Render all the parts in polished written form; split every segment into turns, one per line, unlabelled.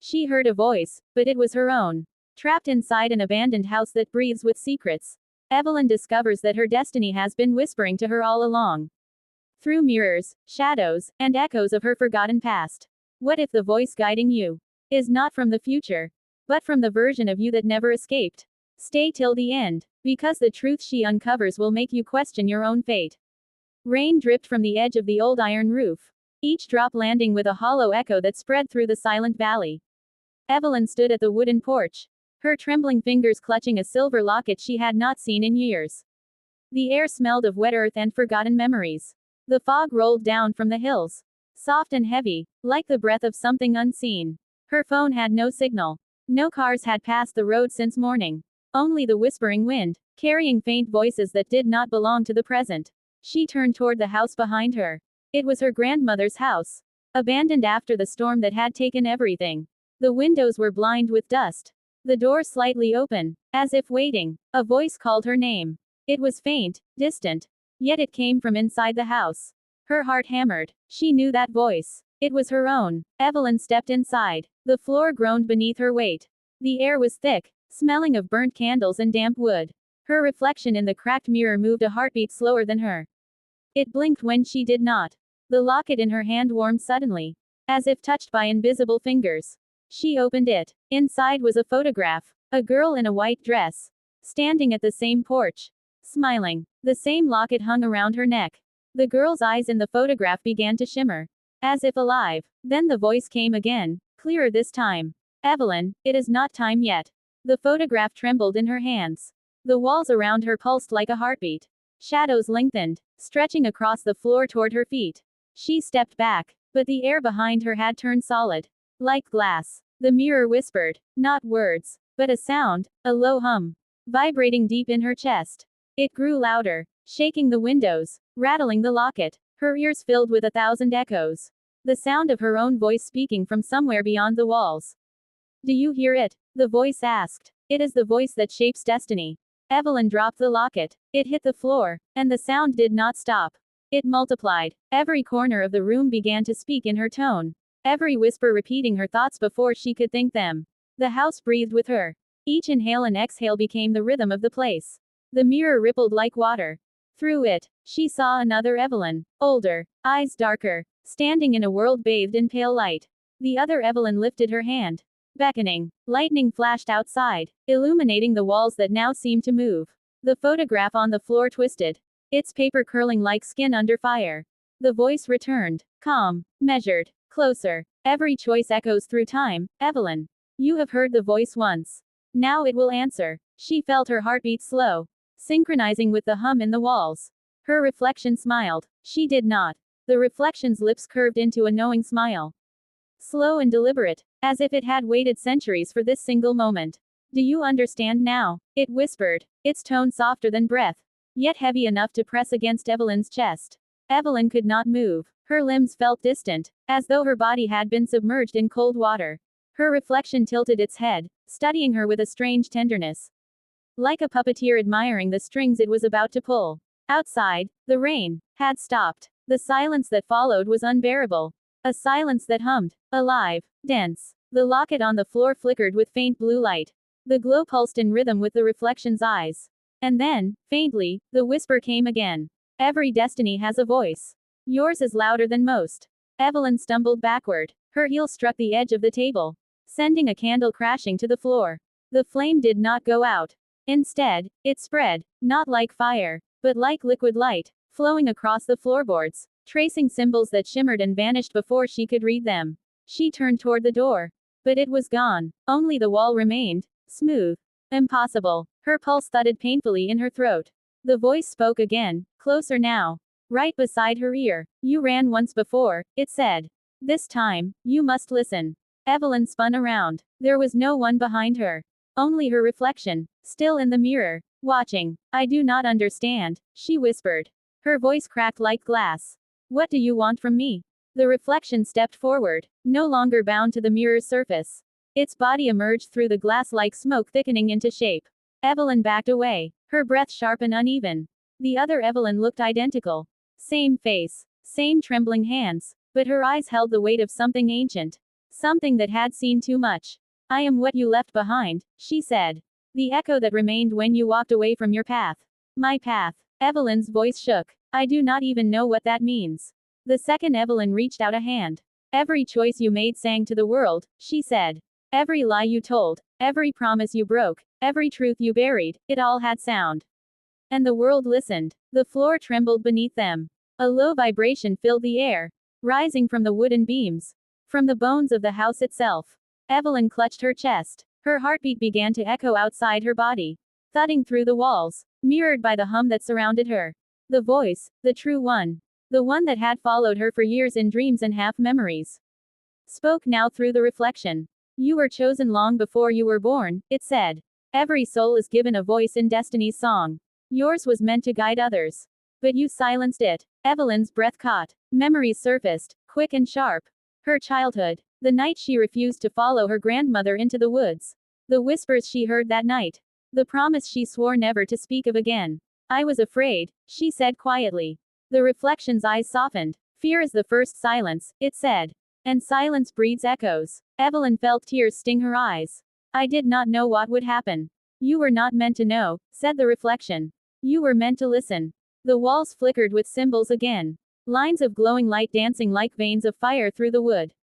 She heard a voice, but it was her own. Trapped inside an abandoned house that breathes with secrets, Evelyn discovers that her destiny has been whispering to her all along. Through mirrors, shadows, and echoes of her forgotten past. What if the voice guiding you is not from the future, but from the version of you that never escaped? Stay till the end, because the truth she uncovers will make you question your own fate. Rain dripped from the edge of the old iron roof, each drop landing with a hollow echo that spread through the silent valley. Evelyn stood at the wooden porch, her trembling fingers clutching a silver locket she had not seen in years. The air smelled of wet earth and forgotten memories. The fog rolled down from the hills, soft and heavy, like the breath of something unseen. Her phone had no signal. No cars had passed the road since morning. Only the whispering wind, carrying faint voices that did not belong to the present. She turned toward the house behind her. It was her grandmother's house, abandoned after the storm that had taken everything. The windows were blind with dust. The door slightly open, as if waiting. A voice called her name. It was faint, distant, yet it came from inside the house. Her heart hammered. She knew that voice. It was her own. Evelyn stepped inside. The floor groaned beneath her weight. The air was thick, smelling of burnt candles and damp wood. Her reflection in the cracked mirror moved a heartbeat slower than her. It blinked when she did not. The locket in her hand warmed suddenly, as if touched by invisible fingers. She opened it. Inside was a photograph. A girl in a white dress, standing at the same porch, smiling. The same locket hung around her neck. The girl's eyes in the photograph began to shimmer, as if alive. Then the voice came again, clearer this time. Evelyn, it is not time yet. The photograph trembled in her hands. The walls around her pulsed like a heartbeat. Shadows lengthened, stretching across the floor toward her feet. She stepped back, but the air behind her had turned solid, like glass. The mirror whispered, not words, but a sound, a low hum, vibrating deep in her chest. It grew louder, shaking the windows, rattling the locket, her ears filled with 1,000 echoes. The sound of her own voice speaking from somewhere beyond the walls. Do you hear it? The voice asked. It is the voice that shapes destiny. Evelyn dropped the locket. It hit the floor, and the sound did not stop. It multiplied. Every corner of the room began to speak in her tone. Every whisper repeating her thoughts before she could think them. The house breathed with her. Each inhale and exhale became the rhythm of the place. The mirror rippled like water. Through it, she saw another Evelyn, older, eyes darker, standing in a world bathed in pale light. The other Evelyn lifted her hand, beckoning. Lightning flashed outside, illuminating the walls that now seemed to move. The photograph on the floor twisted, its paper curling like skin under fire. The voice returned, calm, measured. Closer. Every choice echoes through time. Evelyn, you have heard the voice once. Now it will answer. She felt her heartbeat slow, synchronizing with the hum in the walls. Her reflection smiled. She did not. The reflection's lips curved into a knowing smile. Slow and deliberate, as if it had waited centuries for this single moment. Do you understand now? It whispered, its tone softer than breath, yet heavy enough to press against Evelyn's chest. Evelyn could not move. Her limbs felt distant, as though her body had been submerged in cold water. Her reflection tilted its head, studying her with a strange tenderness. Like a puppeteer admiring the strings it was about to pull. Outside, the rain had stopped. The silence that followed was unbearable. A silence that hummed, alive, dense. The locket on the floor flickered with faint blue light. The glow pulsed in rhythm with the reflection's eyes. And then, faintly, the whisper came again. Every destiny has a voice. Yours is louder than most. Evelyn stumbled backward. Her heel struck the edge of the table, sending a candle crashing to the floor. The flame did not go out. Instead, it spread, not like fire, but like liquid light, flowing across the floorboards, tracing symbols that shimmered and vanished before she could read them. She turned toward the door. But it was gone. Only the wall remained, smooth. Impossible. Her pulse thudded painfully in her throat. The voice spoke again, closer now. Right beside her ear. You ran once before, it said. This time, you must listen. Evelyn spun around. There was no one behind her. Only her reflection, still in the mirror, watching. I do not understand, she whispered. Her voice cracked like glass. What do you want from me? The reflection stepped forward, no longer bound to the mirror's surface. Its body emerged through the glass like smoke thickening into shape. Evelyn backed away, her breath sharp and uneven. The other Evelyn looked identical. Same face, same trembling hands, but her eyes held the weight of something ancient. Something that had seen too much. I am what you left behind, she said. The echo that remained when you walked away from your path. My path. Evelyn's voice shook. I do not even know what that means. The second Evelyn reached out a hand. Every choice you made sang to the world, she said. Every lie you told, every promise you broke, every truth you buried, it all had sound. And the world listened. The floor trembled beneath them. A low vibration filled the air, rising from the wooden beams, from the bones of the house itself. Evelyn clutched her chest. Her heartbeat began to echo outside her body, thudding through the walls, mirrored by the hum that surrounded her. The voice, the true one, the one that had followed her for years in dreams and half memories, spoke now through the reflection. You were chosen long before you were born, it said. Every soul is given a voice in destiny's song. Yours was meant to guide others. But you silenced it. Evelyn's breath caught. Memories surfaced, quick and sharp. Her childhood. The night she refused to follow her grandmother into the woods. The whispers she heard that night. The promise she swore never to speak of again. I was afraid, she said quietly. The reflection's eyes softened. Fear is the first silence, it said. And silence breeds echoes. Evelyn felt tears sting her eyes. I did not know what would happen. You were not meant to know, said the reflection. You were meant to listen. The walls flickered with symbols again. Lines of glowing light dancing like veins of fire through the wood.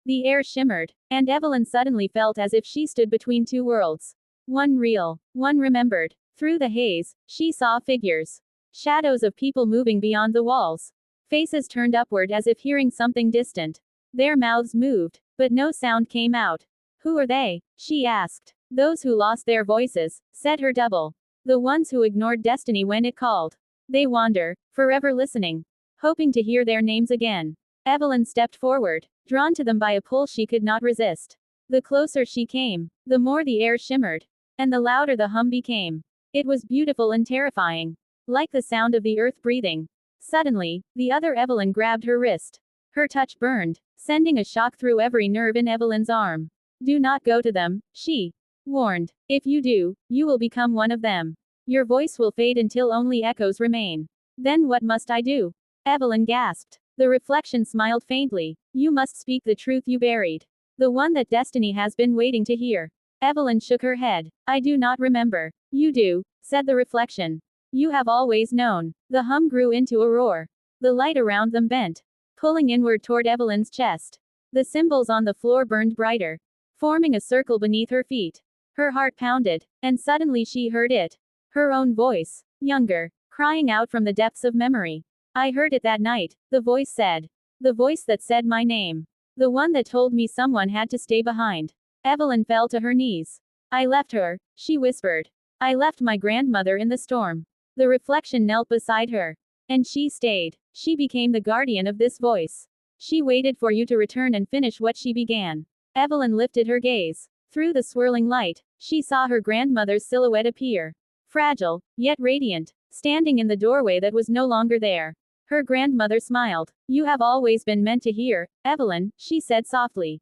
The air shimmered, and Evelyn suddenly felt as if she stood between two worlds. One real, one remembered. Through the haze, she saw figures. Shadows of people moving beyond the walls. Faces turned upward as if hearing something distant. Their mouths moved, but no sound came out. Who are they? She asked. Those who lost their voices, said her double. The ones who ignored destiny when it called. They wander, forever listening, hoping to hear their names again. Evelyn stepped forward, drawn to them by a pull she could not resist. The closer she came, the more the air shimmered, and the louder the hum became. It was beautiful and terrifying, like the sound of the earth breathing. Suddenly, the other Evelyn grabbed her wrist. Her touch burned, sending a shock through every nerve in Evelyn's arm. Do not go to them, she warned. If you do, you will become one of them. Your voice will fade until only echoes remain. Then what must I do? Evelyn gasped. The reflection smiled faintly. You must speak the truth you buried. The one that destiny has been waiting to hear. Evelyn shook her head. I do not remember. You do, said the reflection. You have always known. The hum grew into a roar. The light around them bent, pulling inward toward Evelyn's chest. The symbols on the floor burned brighter, forming a circle beneath her feet. Her heart pounded, and suddenly she heard it. Her own voice, younger, crying out from the depths of memory. I heard it that night, the voice said. The voice that said my name. The one that told me someone had to stay behind. Evelyn fell to her knees. I left her, she whispered. I left my grandmother in the storm. The reflection knelt beside her. And she stayed. She became the guardian of this voice. She waited for you to return and finish what she began. Evelyn lifted her gaze. Through the swirling light, she saw her grandmother's silhouette appear. Fragile, yet radiant, standing in the doorway that was no longer there. Her grandmother smiled. You have always been meant to hear, Evelyn, she said softly.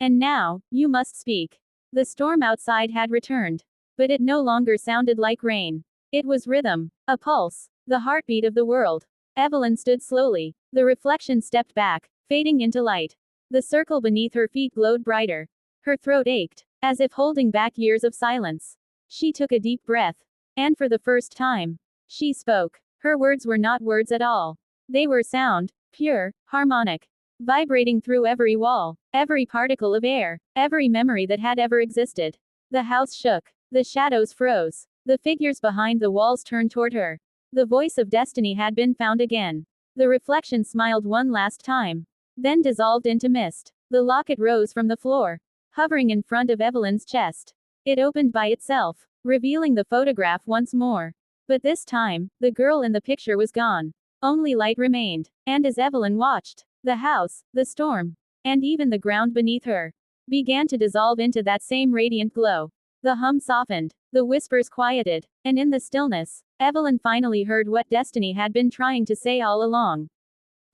And now, you must speak. The storm outside had returned. But it no longer sounded like rain. It was rhythm, a pulse, the heartbeat of the world. Evelyn stood slowly. The reflection stepped back, fading into light. The circle beneath her feet glowed brighter. Her throat ached, as if holding back years of silence. She took a deep breath. And for the first time, she spoke. Her words were not words at all. They were sound, pure, harmonic, vibrating through every wall, every particle of air, every memory that had ever existed. The house shook. The shadows froze. The figures behind the walls turned toward her. The voice of destiny had been found again. The reflection smiled one last time, then dissolved into mist. The locket rose from the floor, hovering in front of Evelyn's chest. It opened by itself, revealing the photograph once more. But this time, the girl in the picture was gone. Only light remained. And as Evelyn watched, the house, the storm, and even the ground beneath her, began to dissolve into that same radiant glow. The hum softened, the whispers quieted, and in the stillness, Evelyn finally heard what destiny had been trying to say all along.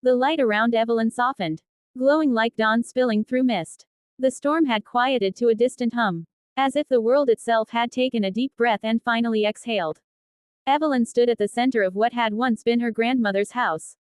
The light around Evelyn softened, glowing like dawn spilling through mist. The storm had quieted to a distant hum, as if the world itself had taken a deep breath and finally exhaled. Evelyn stood at the center of what had once been her grandmother's house.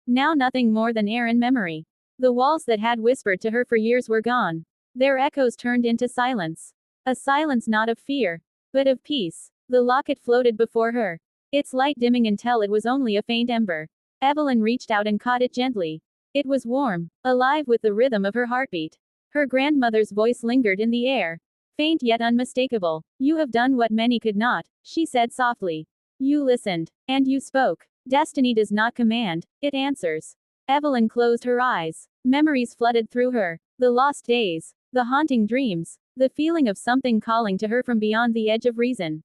Now nothing more than air and memory. The walls that had whispered to her for years were gone. Their echoes turned into silence. A silence not of fear, but of peace. The locket floated before her, its light dimming until it was only a faint ember. Evelyn reached out and caught it gently. It was warm, alive with the rhythm of her heartbeat. Her grandmother's voice lingered in the air, faint yet unmistakable. "You have done what many could not," she said softly. "You listened. And you spoke. Destiny does not command, it answers." Evelyn closed her eyes. Memories flooded through her. The lost days, the haunting dreams, the feeling of something calling to her from beyond the edge of reason.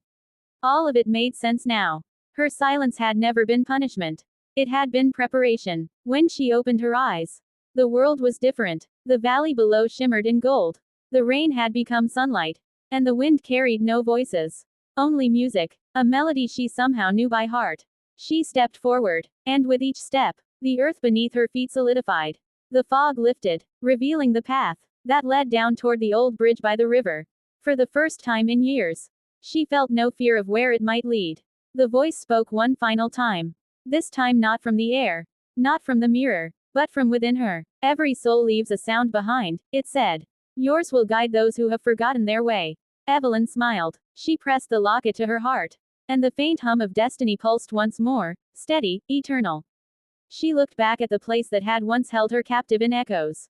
All of it made sense now. Her silence had never been punishment. It had been preparation. When she opened her eyes, the world was different. The valley below shimmered in gold. The rain had become sunlight. And the wind carried no voices. Only music. A melody she somehow knew by heart. She stepped forward. And with each step, the earth beneath her feet solidified. The fog lifted, revealing the path that led down toward the old bridge by the river. For the first time in years, she felt no fear of where it might lead. The voice spoke one final time. This time not from the air, not from the mirror, but from within her. "Every soul leaves a sound behind," it said. "Yours will guide those who have forgotten their way." Evelyn smiled. She pressed the locket to her heart. And the faint hum of destiny pulsed once more, steady, eternal. She looked back at the place that had once held her captive in echoes.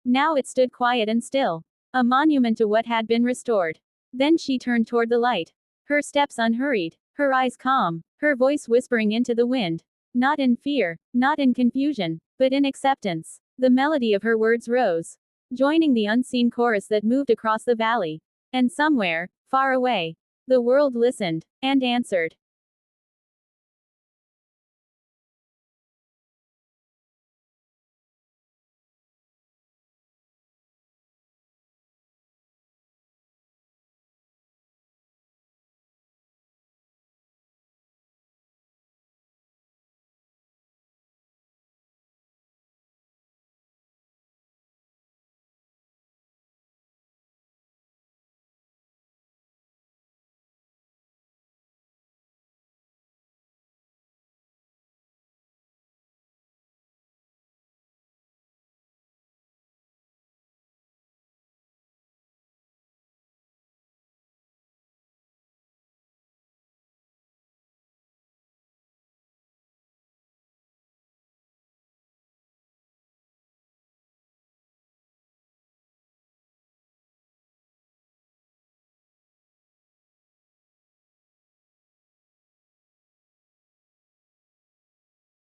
Now it stood quiet and still, a monument to what had been restored. Then she turned toward the light. Her steps unhurried, her eyes calm, her voice whispering into the wind. Not in fear, not in confusion, but in acceptance. The melody of her words rose, joining the unseen chorus that moved across the valley. And somewhere, far away, the world listened, and answered.